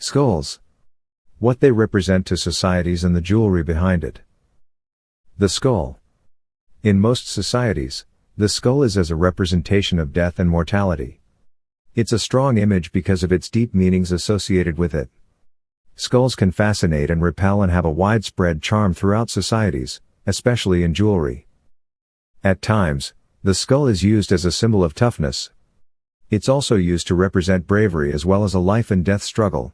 Skulls. What they represent to societies and the jewelry behind it. The skull. In most societies, the skull is as a representation of death and mortality. It's a strong image because of its deep meanings associated with it. Skulls can fascinate and repel and have a widespread charm throughout societies, especially in jewelry. At times, the skull is used as a symbol of toughness. It's also used to represent bravery as well as a life and death struggle.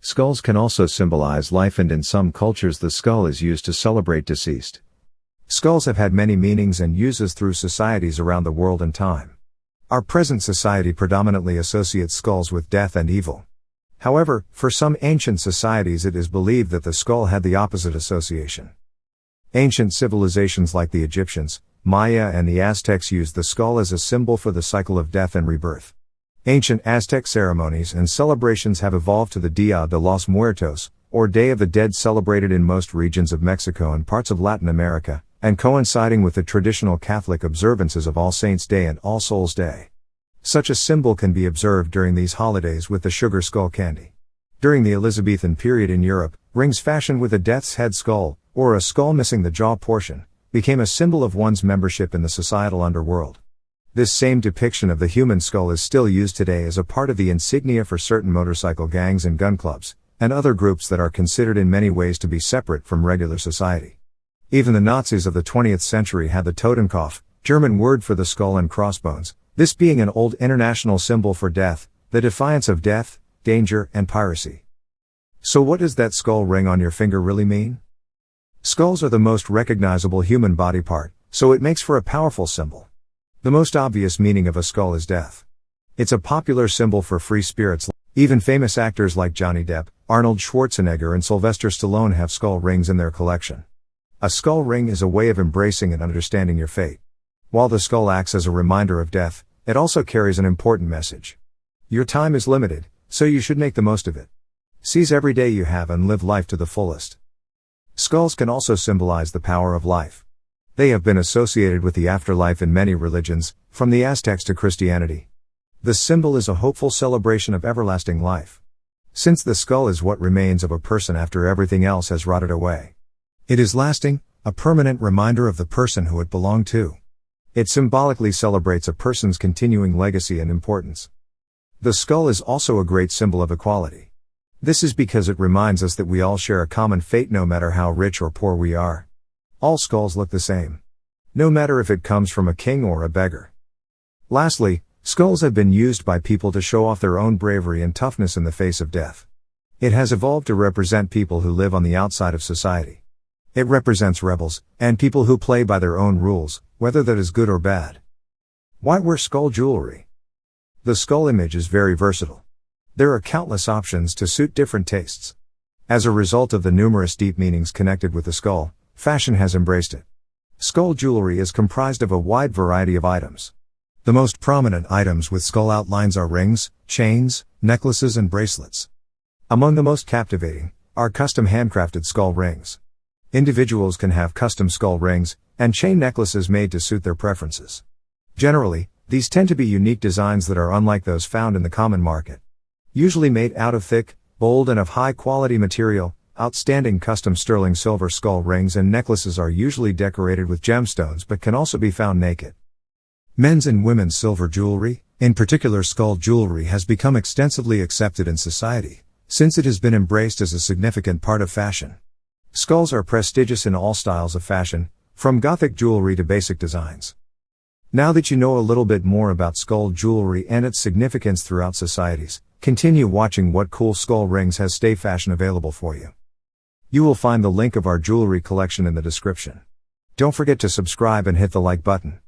Skulls can also symbolize life, and in some cultures the skull is used to celebrate deceased. Skulls have had many meanings and uses through societies around the world and time. Our present society predominantly associates skulls with death and evil. However, for some ancient societies it is believed that the skull had the opposite association. Ancient civilizations like the Egyptians, Maya and the Aztecs used the skull as a symbol for the cycle of death and rebirth. Ancient Aztec ceremonies and celebrations have evolved to the Dia de los Muertos, or Day of the Dead, celebrated in most regions of Mexico and parts of Latin America, and coinciding with the traditional Catholic observances of All Saints' Day and All Souls' Day. Such a symbol can be observed during these holidays with the sugar skull candy. During the Elizabethan period in Europe, rings fashioned with a death's head skull, or a skull missing the jaw portion, became a symbol of one's membership in the societal underworld. This same depiction of the human skull is still used today as a part of the insignia for certain motorcycle gangs and gun clubs, and other groups that are considered in many ways to be separate from regular society. Even the Nazis of the 20th century had the Totenkopf, German word for the skull and crossbones, this being an old international symbol for death, the defiance of death, danger, and piracy. So what does that skull ring on your finger really mean? Skulls are the most recognizable human body part, so it makes for a powerful symbol. The most obvious meaning of a skull is death. It's a popular symbol for free spirits. Even famous actors like Johnny Depp, Arnold Schwarzenegger and Sylvester Stallone have skull rings in their collection. A skull ring is a way of embracing and understanding your fate. While the skull acts as a reminder of death, it also carries an important message. Your time is limited, so you should make the most of it. Seize every day you have and live life to the fullest. Skulls can also symbolize the power of life. They have been associated with the afterlife in many religions, from the Aztecs to Christianity. The symbol is a hopeful celebration of everlasting life. Since the skull is what remains of a person after everything else has rotted away. It is lasting, a permanent reminder of the person who it belonged to. It symbolically celebrates a person's continuing legacy and importance. The skull is also a great symbol of equality. This is because it reminds us that we all share a common fate no matter how rich or poor we are. All skulls look the same. No matter if it comes from a king or a beggar. Lastly, skulls have been used by people to show off their own bravery and toughness in the face of death. It has evolved to represent people who live on the outside of society. It represents rebels, and people who play by their own rules, whether that is good or bad. Why wear skull jewelry? The skull image is very versatile. There are countless options to suit different tastes. As a result of the numerous deep meanings connected with the skull, fashion has embraced it. Skull jewelry is comprised of a wide variety of items. The most prominent items with skull outlines are rings, chains, necklaces and bracelets. Among the most captivating are custom handcrafted skull rings. Individuals can have custom skull rings and chain necklaces made to suit their preferences. Generally, these tend to be unique designs that are unlike those found in the common market. Usually made out of thick, bold and of high quality material, outstanding custom sterling silver skull rings and necklaces are usually decorated with gemstones but can also be found naked. Men's and women's silver jewelry, in particular skull jewelry, has become extensively accepted in society, since it has been embraced as a significant part of fashion. Skulls are prestigious in all styles of fashion, from Gothic jewelry to basic designs. Now that you know a little bit more about skull jewelry and its significance throughout societies, continue watching what cool skull rings has StavFashion available for you. You will find the link of our jewelry collection in the description. Don't forget to subscribe and hit the like button.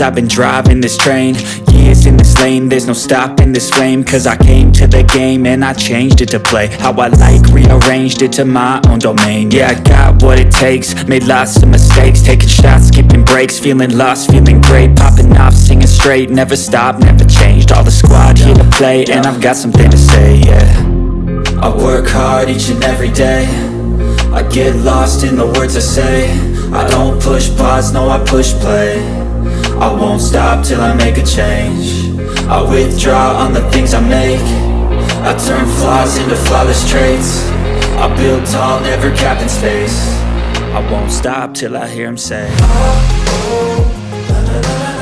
I've been driving this train, years in this lane, there's no stopping this flame. Cause I came to the game and I changed it to play how I like, rearranged it to my own domain. Yeah, I got what it takes, made lots of mistakes, taking shots, skipping breaks, feeling lost, feeling great, popping off, singing straight, never stopped, never changed. All the squad here to play and I've got something to say, yeah. I work hard each and every day, I get lost in the words I say. I don't push pause, no I push play. I won't stop till I make a change. I withdraw on the things I make. I turn flaws into flawless traits. I build tall, never capped in space. I won't stop till I hear him say, oh, oh, la, la, la, la.